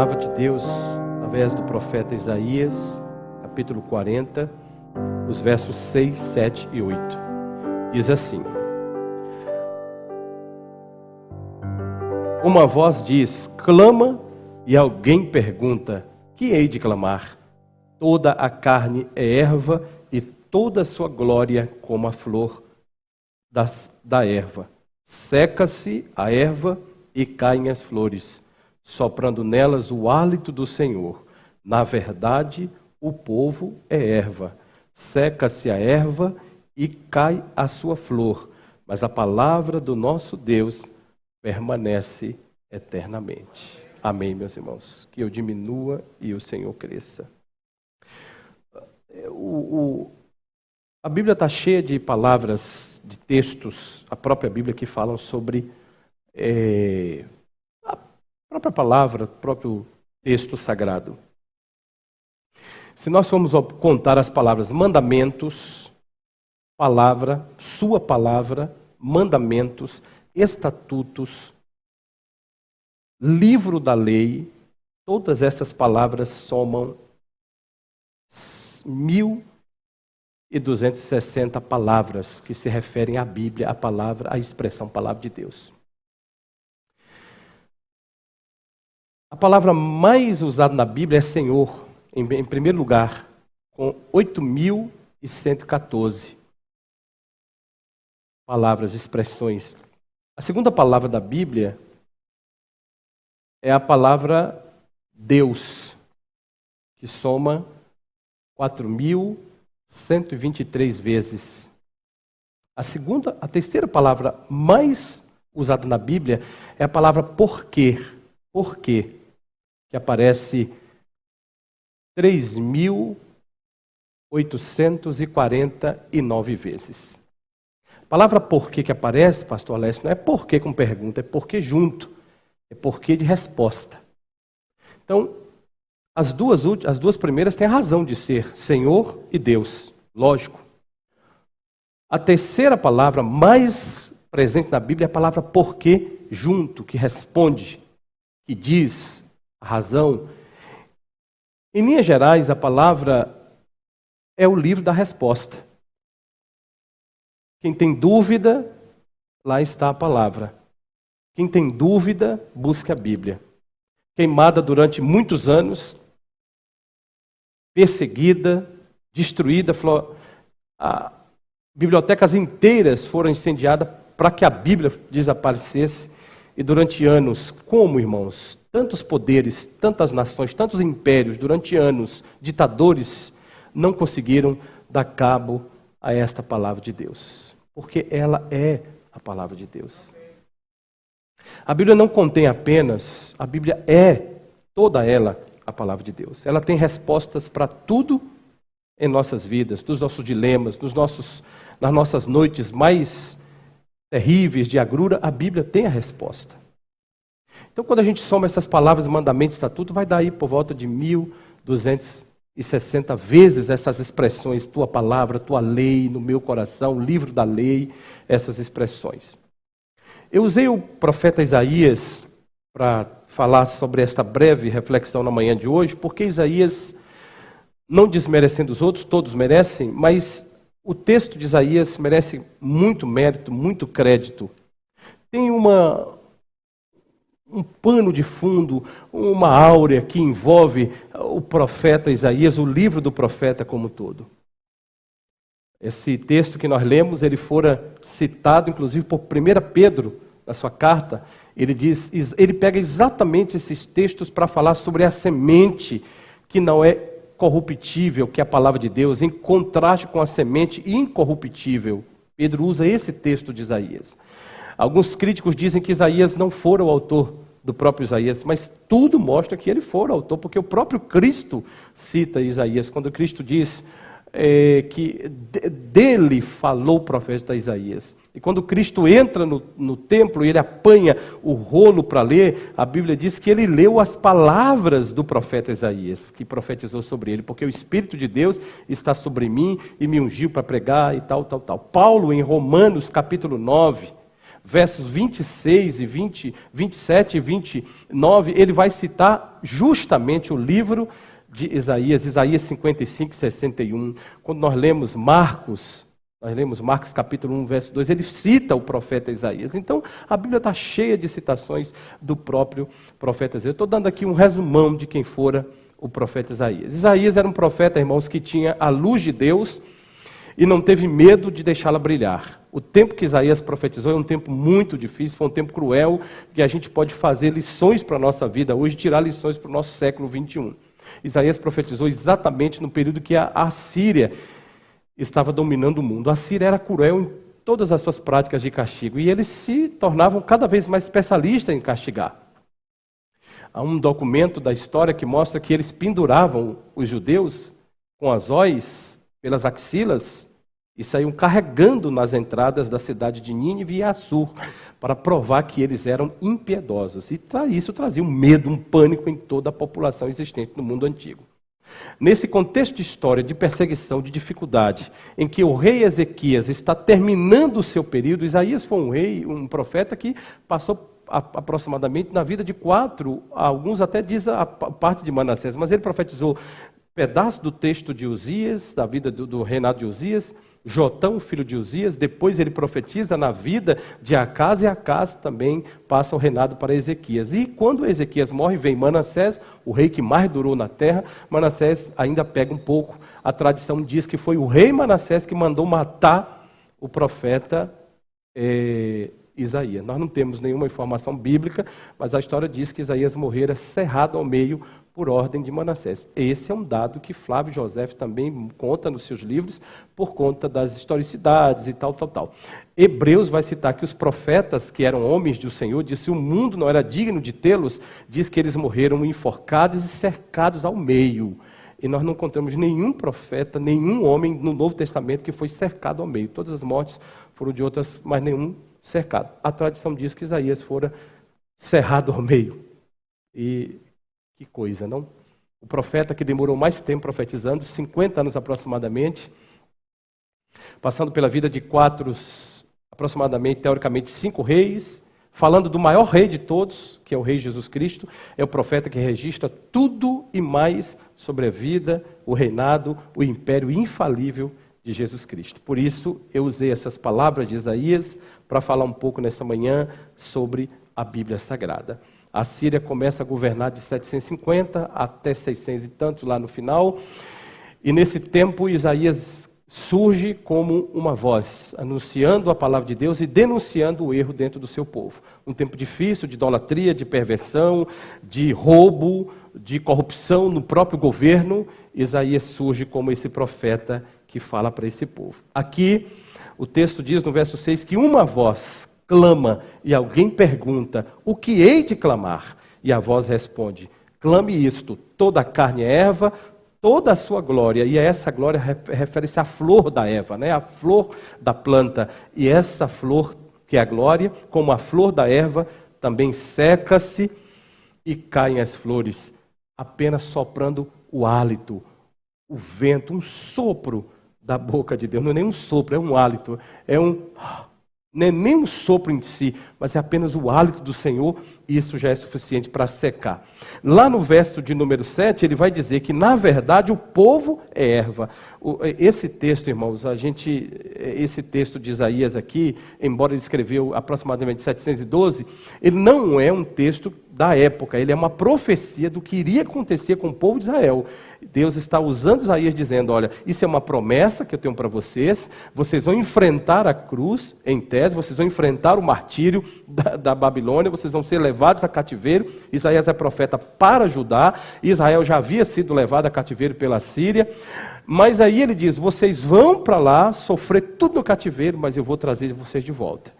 Palavra de Deus, através do profeta Isaías, capítulo 40, os versos 6, 7 e 8. Diz assim: Uma voz diz, clama, e alguém pergunta, que hei de clamar? Toda a carne é erva, e toda a sua glória como a flor da erva. Seca-se a erva e caem as flores, soprando nelas o hálito do Senhor. Na verdade, o povo é erva. Seca-se a erva e cai a sua flor, mas a palavra do nosso Deus permanece eternamente. Amém, meus irmãos. Que eu diminua e o Senhor cresça. A Bíblia está cheia de palavras, de textos, a própria Bíblia que falam sobre a própria palavra, o próprio texto sagrado. Se nós formos contar as palavras mandamentos, palavra, sua palavra, mandamentos, estatutos, livro da lei, todas essas palavras somam 1.260 palavras que se referem à Bíblia, à palavra, à expressão palavra de Deus. A palavra mais usada na Bíblia é Senhor, em primeiro lugar, com 8.114 palavras, expressões. A segunda palavra da Bíblia é a palavra Deus, que soma 4.123 vezes. A terceira palavra mais usada na Bíblia é a palavra porquê. Porquê, que aparece 3.849 vezes. A palavra porquê que aparece, pastor Alessio, não é porquê com pergunta, é porquê junto. É porquê de resposta. Então, as duas primeiras têm a razão de ser Senhor e Deus, lógico. A terceira palavra mais presente na Bíblia é a palavra porquê junto, que responde, que diz a razão. Em linhas gerais, a palavra é o livro da resposta. Quem tem dúvida, lá está a palavra. Quem tem dúvida, busque a Bíblia. Queimada durante muitos anos, perseguida, destruída, bibliotecas inteiras foram incendiadas para que a Bíblia desaparecesse. E durante anos, como irmãos, tantos poderes, tantas nações, tantos impérios, durante anos, ditadores, não conseguiram dar cabo a esta palavra de Deus. Porque ela é a palavra de Deus. A Bíblia não contém apenas, a Bíblia é toda ela a palavra de Deus. Ela tem respostas para tudo em nossas vidas, nos nossos dilemas, nas nossas noites mais terríveis de agrura, a Bíblia tem a resposta. Então, quando a gente soma essas palavras, mandamentos, estatuto, vai dar aí por volta de 1.260 vezes essas expressões, tua palavra, tua lei, no meu coração, livro da lei, essas expressões. Eu usei o profeta Isaías para falar sobre esta breve reflexão na manhã de hoje, porque Isaías, não desmerecendo os outros, todos merecem, mas o texto de Isaías merece muito mérito, muito crédito. Tem um pano de fundo, uma áurea que envolve o profeta Isaías, o livro do profeta como um todo. Esse texto que nós lemos, ele fora citado, inclusive, por 1 Pedro, na sua carta. Ele pega exatamente esses textos para falar sobre a semente que não é corruptível, que é a palavra de Deus, em contraste com a semente incorruptível. Pedro usa esse texto de Isaías. Alguns críticos dizem que Isaías não fora o autor do próprio Isaías, mas tudo mostra que ele fora o autor, porque o próprio Cristo cita Isaías, quando Cristo diz que dele falou o profeta Isaías. E quando Cristo entra no templo e ele apanha o rolo para ler, a Bíblia diz que ele leu as palavras do profeta Isaías, que profetizou sobre ele, porque o Espírito de Deus está sobre mim e me ungiu para pregar e tal. Paulo, em Romanos capítulo 9, versos 26 e 27 e 29, ele vai citar justamente o livro de Isaías 55 e 61. Quando nós lemos Marcos capítulo 1, verso 2, ele cita o profeta Isaías. Então, a Bíblia está cheia de citações do próprio profeta Isaías. Eu estou dando aqui um resumão de quem fora o profeta Isaías. Isaías era um profeta, irmãos, que tinha a luz de Deus e não teve medo de deixá-la brilhar. O tempo que Isaías profetizou é um tempo muito difícil, foi um tempo cruel, que a gente pode fazer lições para a nossa vida hoje, tirar lições para o nosso século 21. Isaías profetizou exatamente no período que a Assíria estava dominando o mundo. A Síria era cruel em todas as suas práticas de castigo e eles se tornavam cada vez mais especialistas em castigar. Há um documento da história que mostra que eles penduravam os judeus com azóis pelas axilas e saíam carregando nas entradas da cidade de Nínive e Assur para provar que eles eram impiedosos. E isso trazia um medo, um pânico em toda a população existente no mundo antigo. Nesse contexto de história, de perseguição, de dificuldade, em que o rei Ezequias está terminando o seu período, Isaías foi um profeta que passou aproximadamente na vida de 4, alguns até dizem a parte de Manassés, mas ele profetizou pedaço do texto de Uzias, da vida do reinado de Uzias, Jotão, filho de Uzias, depois ele profetiza na vida de Acás, e Acás também passa o reinado para Ezequias. E quando Ezequias morre, vem Manassés, o rei que mais durou na terra. Manassés ainda pega um pouco, a tradição diz que foi o rei Manassés que mandou matar o profeta Isaías. Nós não temos nenhuma informação bíblica, mas a história diz que Isaías morrera cerrado ao meio por ordem de Manassés. Esse é um dado que Flávio José também conta nos seus livros, por conta das historicidades e tal. Hebreus vai citar que os profetas, que eram homens do Senhor, disse: o mundo não era digno de tê-los, diz que eles morreram enforcados e cercados ao meio. E nós não encontramos nenhum profeta, nenhum homem no Novo Testamento que foi cercado ao meio. Todas as mortes foram de outras, mas nenhum cercado. A tradição diz que Isaías fora cerrado ao meio. E que coisa, não? O profeta que demorou mais tempo profetizando, 50 anos aproximadamente, passando pela vida de aproximadamente, teoricamente, 5 reis, falando do maior rei de todos, que é o rei Jesus Cristo, é o profeta que registra tudo e mais sobre a vida, o reinado, o império infalível de Jesus Cristo. Por isso, eu usei essas palavras de Isaías para falar um pouco nessa manhã sobre a Bíblia Sagrada. A Síria começa a governar de 750 até 600 e tanto lá no final. E nesse tempo Isaías surge como uma voz, anunciando a palavra de Deus e denunciando o erro dentro do seu povo. Um tempo difícil de idolatria, de perversão, de roubo, de corrupção no próprio governo. Isaías surge como esse profeta que fala para esse povo. Aqui o texto diz no verso 6 que uma voz clama, e alguém pergunta: o que hei de clamar? E a voz responde: clame isto, toda a carne é erva, toda a sua glória. E essa glória refere-se à flor da erva, né? A flor da planta. E essa flor, que é a glória, como a flor da erva, também seca-se e caem as flores, apenas soprando o hálito, o vento, um sopro da boca de Deus. Não é nem um sopro, é um hálito, não é nem um sopro em si, mas é apenas o hálito do Senhor, e isso já é suficiente para secar. Lá no verso de número 7, ele vai dizer que, na verdade, o povo é erva. Esse texto, irmãos, esse texto de Isaías aqui, embora ele escreveu aproximadamente 712, ele não é um texto da época, ele é uma profecia do que iria acontecer com o povo de Israel. Deus está usando Isaías dizendo: olha, isso é uma promessa que eu tenho para vocês vão enfrentar a cruz em tese, vocês vão enfrentar o martírio da Babilônia, vocês vão ser levados a cativeiro. Isaías é profeta para Judá, Israel já havia sido levado a cativeiro pela Síria, mas aí ele diz: vocês vão para lá sofrer tudo no cativeiro, mas eu vou trazer vocês de volta,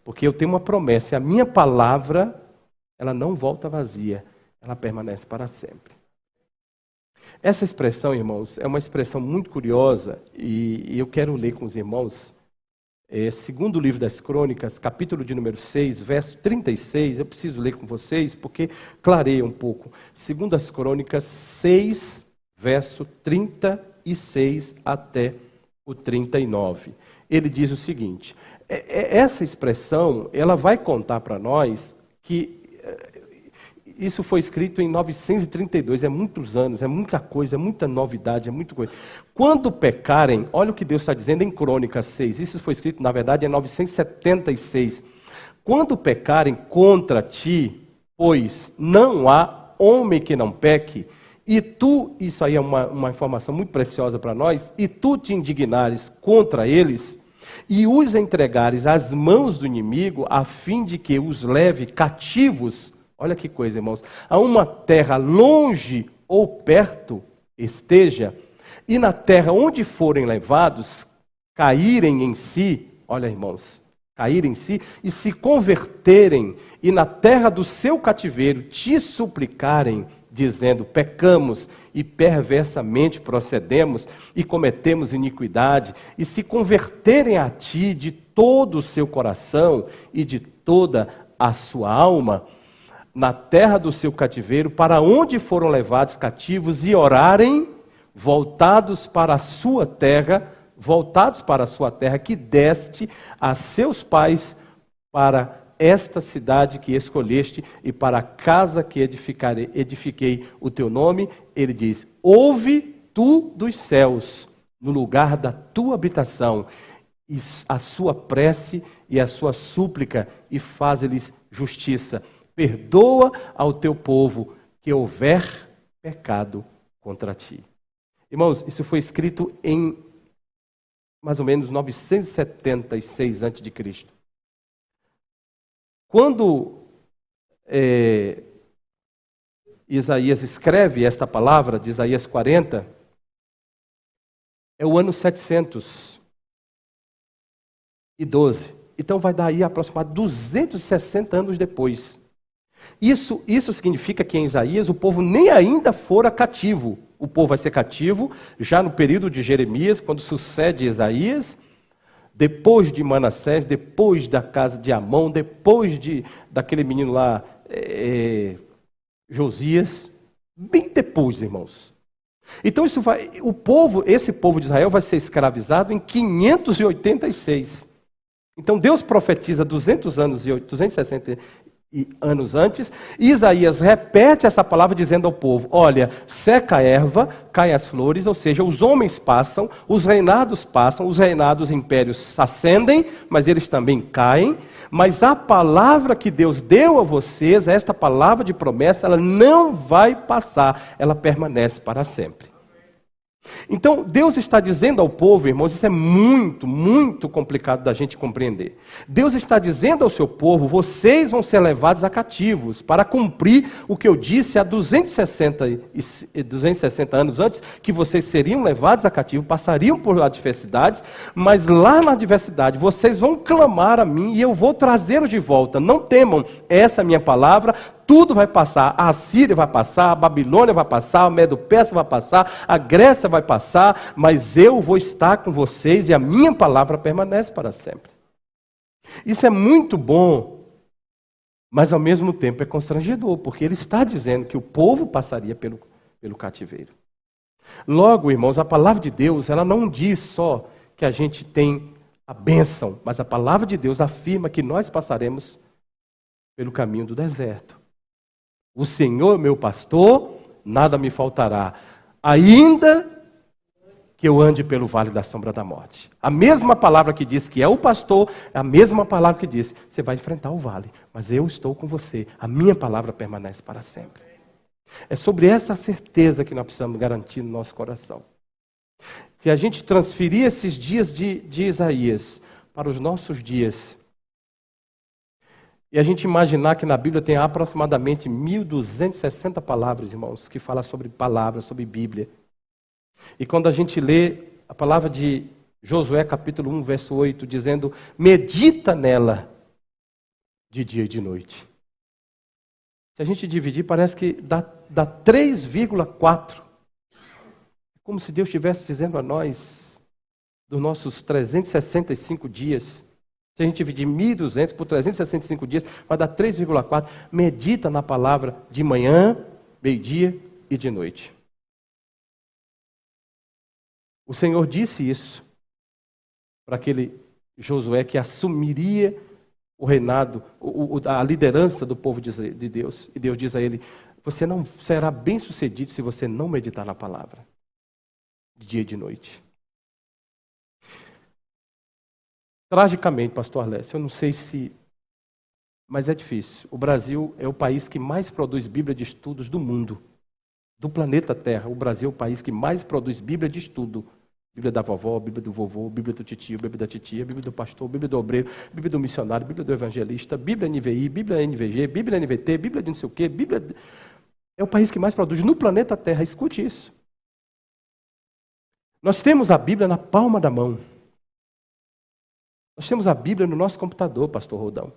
porque eu tenho uma promessa, e a minha palavra, ela não volta vazia, ela permanece para sempre. Essa expressão, irmãos, é uma expressão muito curiosa, e eu quero ler com os irmãos, segundo o livro das Crônicas, capítulo de número 6, verso 36, eu preciso ler com vocês, porque clareia um pouco. Segundo as Crônicas 6, verso 36 até o 39. ele diz o seguinte, essa expressão, ela vai contar para nós que isso foi escrito em 932, é muitos anos, é muita coisa, é muita novidade, é muita coisa. Quando pecarem, olha o que Deus está dizendo em Crônicas 6, isso foi escrito, na verdade, em 976. Quando pecarem contra ti, pois não há homem que não peque, e tu, isso aí é uma informação muito preciosa para nós, e tu te indignares contra eles, e os entregares às mãos do inimigo, a fim de que os leve cativos, olha que coisa, irmãos, a uma terra longe ou perto esteja, e na terra onde forem levados, caírem em si, olha, irmãos, caírem em si, e se converterem, e na terra do seu cativeiro te suplicarem, dizendo, pecamos e perversamente procedemos e cometemos iniquidade, e se converterem a ti de todo o seu coração e de toda a sua alma, na terra do seu cativeiro, para onde foram levados cativos, e orarem, voltados para a sua terra, que deste a seus pais, para esta cidade que escolheste, e para a casa que edifiquei o teu nome, ele diz, ouve tu dos céus, no lugar da tua habitação, e a sua prece e a sua súplica, e faz-lhes justiça. Perdoa ao teu povo que houver pecado contra ti. Irmãos, isso foi escrito em mais ou menos 976 a.C. Quando Isaías escreve esta palavra, de Isaías 40, é o ano 712. Então vai dar aí aproximadamente 260 anos depois. Isso significa que em Isaías o povo nem ainda fora cativo. O povo vai ser cativo já no período de Jeremias, quando sucede Isaías, depois de Manassés, depois da casa de Amon, depois daquele menino lá, Josias, bem depois, irmãos. Então esse povo de Israel vai ser escravizado em 586. Então Deus profetiza 260 anos antes, e Isaías repete essa palavra dizendo ao povo, olha, seca a erva, caem as flores, ou seja, os homens passam, os reinados impérios ascendem, mas eles também caem, mas a palavra que Deus deu a vocês, esta palavra de promessa, ela não vai passar, ela permanece para sempre. Então, Deus está dizendo ao povo, irmãos, isso é muito, muito complicado da gente compreender. Deus está dizendo ao seu povo, vocês vão ser levados a cativos, para cumprir o que eu disse há 260 anos antes, que vocês seriam levados a cativo, passariam por adversidades, mas lá na adversidade vocês vão clamar a mim e eu vou trazê-los de volta. Não temam, essa é a minha palavra. Tudo vai passar, a Assíria vai passar, a Babilônia vai passar, a Medo-Persa vai passar, a Grécia vai passar, mas eu vou estar com vocês e a minha palavra permanece para sempre. Isso é muito bom, mas ao mesmo tempo é constrangedor, porque ele está dizendo que o povo passaria pelo cativeiro. Logo, irmãos, a palavra de Deus, ela não diz só que a gente tem a bênção, mas a palavra de Deus afirma que nós passaremos pelo caminho do deserto. O Senhor, meu pastor, nada me faltará, ainda que eu ande pelo vale da sombra da morte. A mesma palavra que diz que é o pastor, é a mesma palavra que diz, você vai enfrentar o vale, mas eu estou com você, a minha palavra permanece para sempre. É sobre essa certeza que nós precisamos garantir no nosso coração. Que a gente transferir esses dias de Isaías para os nossos dias, e a gente imaginar que na Bíblia tem aproximadamente 1.260 palavras, irmãos, que falam sobre palavras, sobre Bíblia. E quando a gente lê a palavra de Josué, capítulo 1, verso 8, dizendo, medita nela de dia e de noite. Se a gente dividir, parece que dá 3,4. Como se Deus estivesse dizendo a nós, dos nossos 365 dias, se a gente dividir 1.200 por 365 dias, vai dar 3,4. Medita na palavra de manhã, meio-dia e de noite. O Senhor disse isso para aquele Josué que assumiria o reinado, a liderança do povo de Deus. E Deus diz a ele: você não será bem-sucedido se você não meditar na palavra, de dia e de noite. Tragicamente, pastor Alessio, eu não sei se... mas é difícil. O Brasil é o país que mais produz Bíblia de estudos do mundo. Do planeta Terra, o Brasil é o país que mais produz Bíblia de estudo. Bíblia da vovó, Bíblia do vovô, Bíblia do titio, Bíblia da titia, Bíblia do pastor, Bíblia do obreiro, Bíblia do missionário, Bíblia do evangelista, Bíblia NVI, Bíblia NVG, Bíblia NVT, Bíblia de não sei o quê, Bíblia... É o país que mais produz no planeta Terra. Escute isso. Nós temos a Bíblia na palma da mão. Nós temos a Bíblia no nosso computador, pastor Rodão,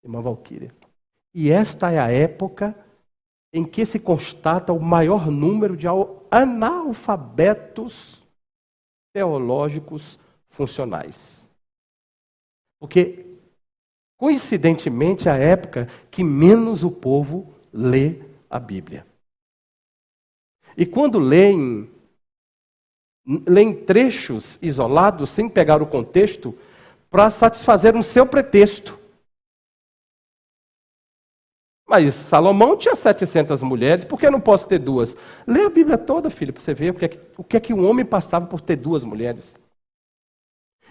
irmã Valquíria. E esta é a época em que se constata o maior número de analfabetos teológicos funcionais. Porque, coincidentemente, é a época que menos o povo lê a Bíblia. E quando leem trechos isolados, sem pegar o contexto, para satisfazer um seu pretexto. Mas Salomão tinha 700 mulheres, por que eu não posso ter duas? Lê a Bíblia toda, filho, para você ver o que é que um homem passava por ter duas mulheres.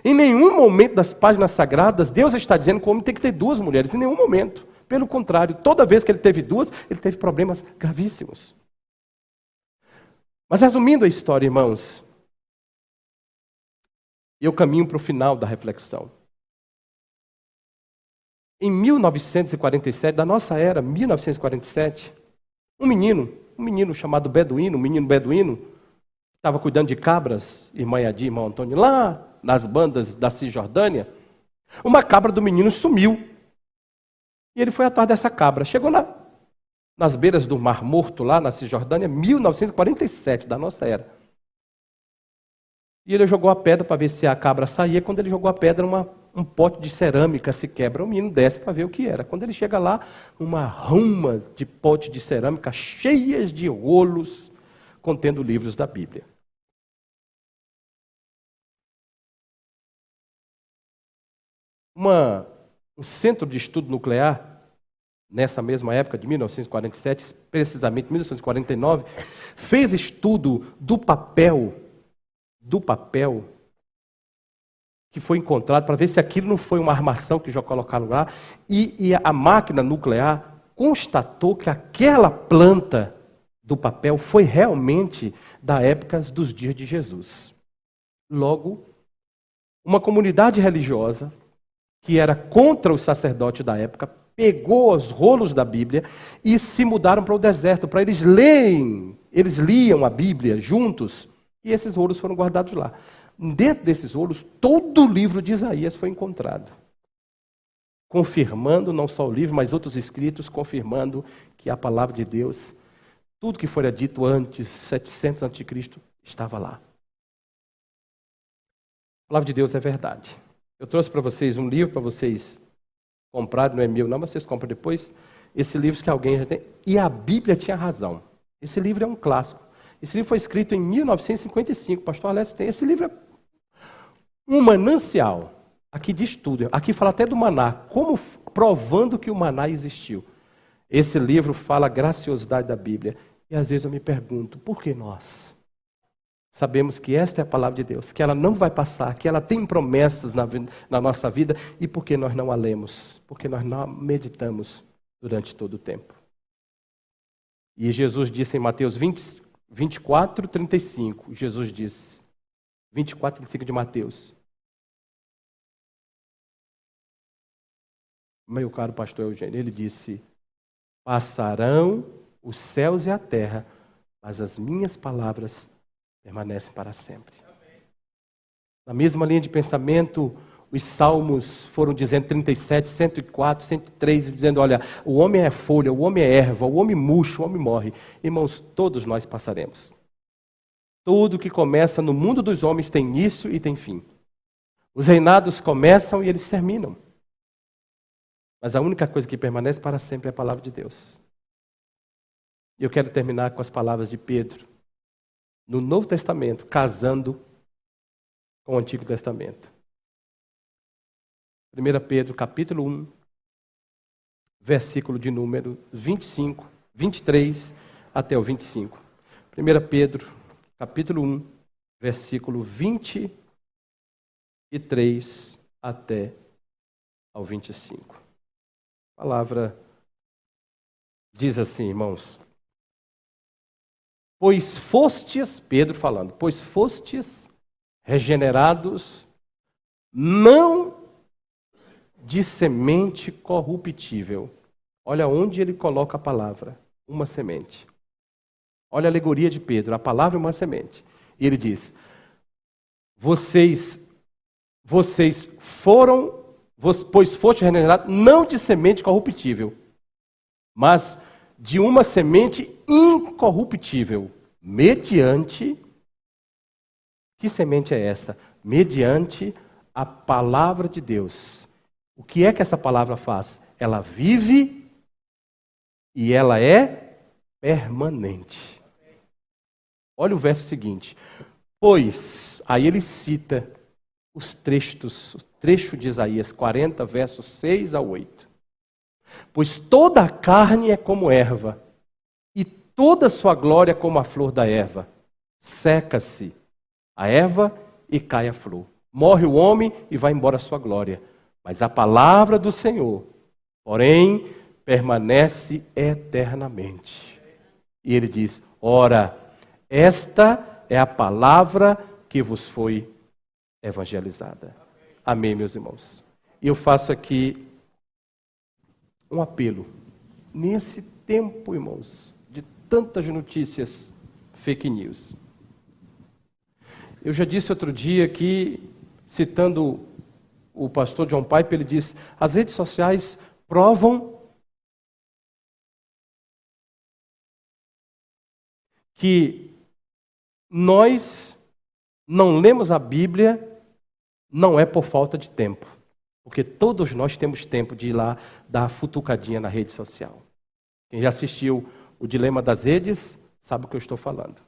Em nenhum momento das páginas sagradas, Deus está dizendo que o homem tem que ter duas mulheres, em nenhum momento. Pelo contrário, toda vez que ele teve duas, ele teve problemas gravíssimos. Mas resumindo a história, irmãos, eu caminho para o final da reflexão. Em 1947, da nossa era, 1947, um menino chamado Beduíno, um menino beduíno, estava cuidando de cabras, irmã Yadi, irmão Antônio, lá nas bandas da Cisjordânia, uma cabra do menino sumiu. E ele foi atrás dessa cabra. Chegou lá, nas beiras do Mar Morto, lá na Cisjordânia, 1947, da nossa era. E ele jogou a pedra para ver se a cabra saía. Quando ele jogou a pedra, um pote de cerâmica se quebra. O menino desce para ver o que era. Quando ele chega lá, uma ruma de pote de cerâmica cheias de rolos contendo livros da Bíblia. Um centro de estudo nuclear, nessa mesma época de 1947, precisamente 1949, fez estudo do papel que foi encontrado, para ver se aquilo não foi uma armação que já colocaram lá, e a máquina nuclear constatou que aquela planta do papel foi realmente da época dos dias de Jesus. Logo, uma comunidade religiosa, que era contra os sacerdotes da época, pegou os rolos da Bíblia e se mudaram para o deserto, para eles lerem. Eles liam a Bíblia juntos, e esses rolos foram guardados lá. Dentro desses rolos, todo o livro de Isaías foi encontrado. Confirmando não só o livro, mas outros escritos, confirmando que a palavra de Deus, tudo que fora dito antes, 700 a.C., estava lá. A palavra de Deus é verdade. Eu trouxe para vocês um livro para vocês comprarem, não é meu não, mas vocês compram depois. Esse livro que alguém já tem. E a Bíblia tinha razão. Esse livro é um clássico. Esse livro foi escrito em 1955, pastor Alessio tem. Esse livro é um manancial. Aqui diz tudo. Aqui fala até do maná, como provando que o maná existiu. Esse livro fala a graciosidade da Bíblia. E às vezes eu me pergunto, por que nós? Sabemos que esta é a palavra de Deus, que ela não vai passar, que ela tem promessas na nossa vida, e por que nós não a lemos? Porque nós não a meditamos durante todo o tempo. E Jesus disse em Mateus 24, 35, Jesus disse, 24, 35 de Mateus. Meu caro pastor Eugênio, ele disse, passarão os céus e a terra, mas as minhas palavras permanecem para sempre. Na mesma linha de pensamento, os salmos foram dizendo 37, 104, 103, dizendo, olha, o homem é folha, o homem é erva, o homem murcha, o homem morre. Irmãos, todos nós passaremos. Tudo que começa no mundo dos homens tem início e tem fim. Os reinados começam e eles terminam. Mas a única coisa que permanece para sempre é a palavra de Deus. E eu quero terminar com as palavras de Pedro, no Novo Testamento, casando com o Antigo Testamento. 1 Pedro, capítulo 1, versículo de número 25, 23 até o 25. 1 Pedro, capítulo 1, versículo 23 até ao 25. A palavra diz assim, irmãos: pois fostes, Pedro falando, pois fostes regenerados não de semente corruptível. Olha onde ele coloca a palavra, uma semente. Olha a alegoria de Pedro, a palavra é uma semente. E ele diz, pois foste regenerados não de semente corruptível, mas de uma semente incorruptível, mediante... Que semente é essa? Mediante a palavra de Deus. O que é que essa palavra faz? Ela vive e ela é permanente. Olha o verso seguinte. Pois, aí ele cita o trecho de Isaías 40, versos 6 a 8. Pois toda a carne é como erva, e toda a sua glória como a flor da erva. Seca-se a erva e cai a flor. Morre o homem e vai embora a sua glória. Mas a palavra do Senhor, porém, permanece eternamente. E ele diz, ora, esta é a palavra que vos foi evangelizada. Amém, meus irmãos. E eu faço aqui um apelo. Nesse tempo, irmãos, de tantas notícias fake news. Eu já disse outro dia aqui, citando o pastor John Piper, ele diz, as redes sociais provam que nós não lemos a Bíblia, não é por falta de tempo. Porque todos nós temos tempo de ir lá dar a futucadinha na rede social. Quem já assistiu o Dilema das Redes, sabe o que eu estou falando.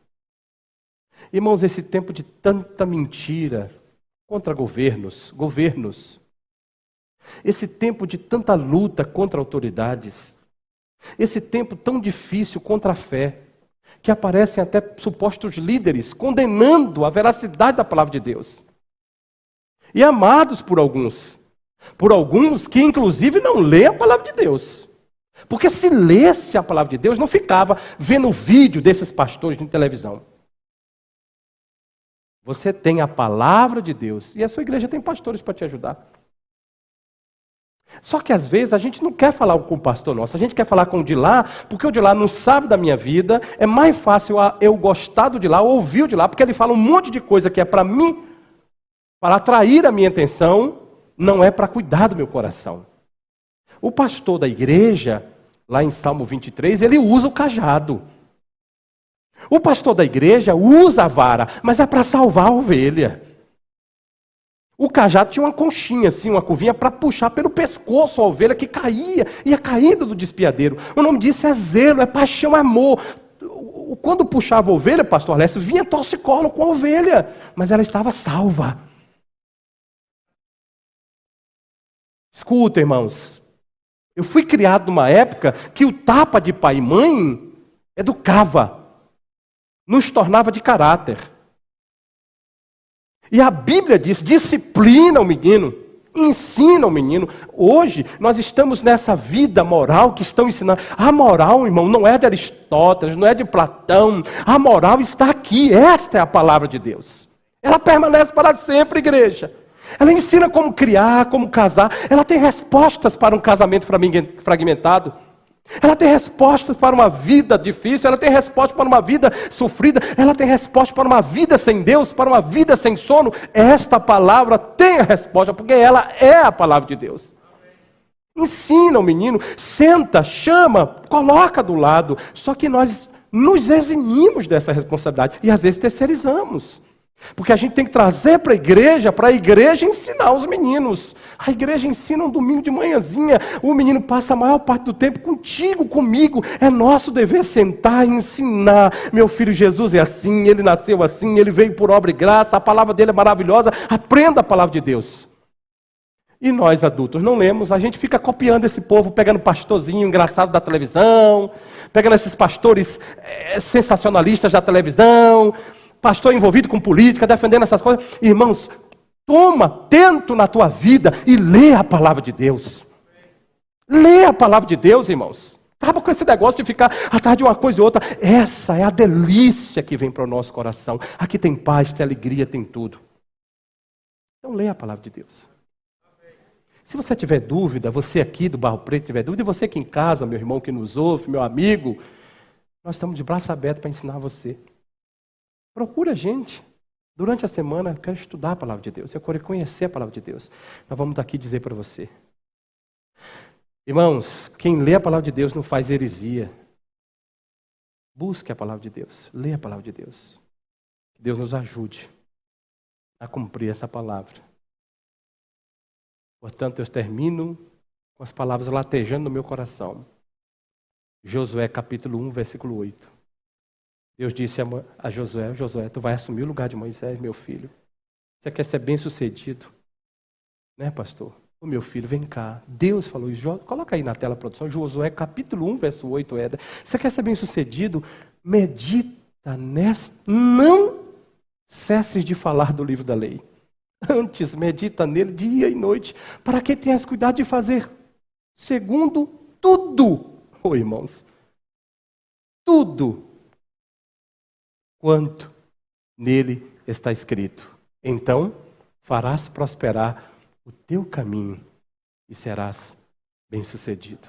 Irmãos, esse tempo de tanta mentira contra governos, esse tempo de tanta luta contra autoridades, esse tempo tão difícil contra a fé, que aparecem até supostos líderes condenando a veracidade da palavra de Deus. E amados por alguns que inclusive não lêem a palavra de Deus. Porque se lesse a palavra de Deus, não ficava vendo o vídeo desses pastores de televisão. Você tem a palavra de Deus e a sua igreja tem pastores para te ajudar. Só que às vezes a gente não quer falar com o pastor nosso, a gente quer falar com o de lá, porque o de lá não sabe da minha vida, é mais fácil eu gostar do de lá, ouvir o de lá, porque ele fala um monte de coisa que é para mim, para atrair a minha atenção, não é para cuidar do meu coração. O pastor da igreja, lá em Salmo 23, ele usa o cajado. O pastor da igreja usa a vara, mas é para salvar a ovelha. O cajado tinha uma conchinha, assim, uma curvinha para puxar pelo pescoço a ovelha que caía, ia caindo do despiadeiro. O nome disso é zelo, é paixão, é amor. Quando puxava a ovelha, pastor Alessio, vinha torcicolo com a ovelha, mas ela estava salva. Escuta, irmãos, eu fui criado numa época que o tapa de pai e mãe educava, nos tornava de caráter. E a Bíblia diz, disciplina o menino, ensina o menino. Hoje, nós estamos nessa vida moral que estão ensinando. A moral, irmão, não é de Aristóteles, não é de Platão. A moral está aqui, esta é a palavra de Deus. Ela permanece para sempre, igreja. Ela ensina como criar, como casar. Ela tem respostas para um casamento fragmentado. Ela tem respostas para uma vida difícil, ela tem respostas para uma vida sofrida, ela tem respostas para uma vida sem Deus, para uma vida sem sono. Esta palavra tem a resposta, porque ela é a palavra de Deus. Ensina o menino, senta, chama, coloca do lado. Só que nós nos eximimos dessa responsabilidade e às vezes terceirizamos. Porque a gente tem que trazer para a igreja ensinar os meninos. A igreja ensina um domingo de manhãzinha, o menino passa a maior parte do tempo contigo, comigo. É nosso dever sentar e ensinar. Meu filho Jesus é assim, ele nasceu assim, ele veio por obra e graça, a palavra dele é maravilhosa. Aprenda a palavra de Deus. E nós adultos não lemos, a gente fica copiando esse povo, pegando pastorzinho engraçado da televisão, pegando esses pastores sensacionalistas da televisão, pastor envolvido com política, defendendo essas coisas. Irmãos, toma atento na tua vida e lê a palavra de Deus. Lê a palavra de Deus, irmãos. Acaba com esse negócio de ficar atrás de uma coisa e outra. Essa é a delícia que vem para o nosso coração. Aqui tem paz, tem alegria, tem tudo. Então lê a palavra de Deus. Se você tiver dúvida, você aqui do Barro Preto tiver dúvida, e você aqui em casa, meu irmão que nos ouve, meu amigo, nós estamos de braço aberto para ensinar você. Procura a gente. Durante a semana, eu quero estudar a palavra de Deus, eu quero conhecer a palavra de Deus. Nós vamos aqui dizer para você. Irmãos, quem lê a palavra de Deus não faz heresia. Busque a palavra de Deus, lê a palavra de Deus. Que Deus nos ajude a cumprir essa palavra. Portanto, eu termino com as palavras latejando no meu coração. Josué capítulo 1, versículo 8. Deus disse a Josué, Josué, tu vai assumir o lugar de Moisés, meu filho. Você quer ser bem sucedido? Né, pastor? Ô meu filho, vem cá. Deus falou isso. Coloca aí na tela a produção. Josué capítulo 1, verso 8. Você quer ser bem sucedido? Medita nesta. Não cesses de falar do livro da lei. Antes, medita nele dia e noite, para que tenhas cuidado de fazer segundo tudo, irmãos, tudo quanto nele está escrito. Então, farás prosperar o teu caminho e serás bem-sucedido.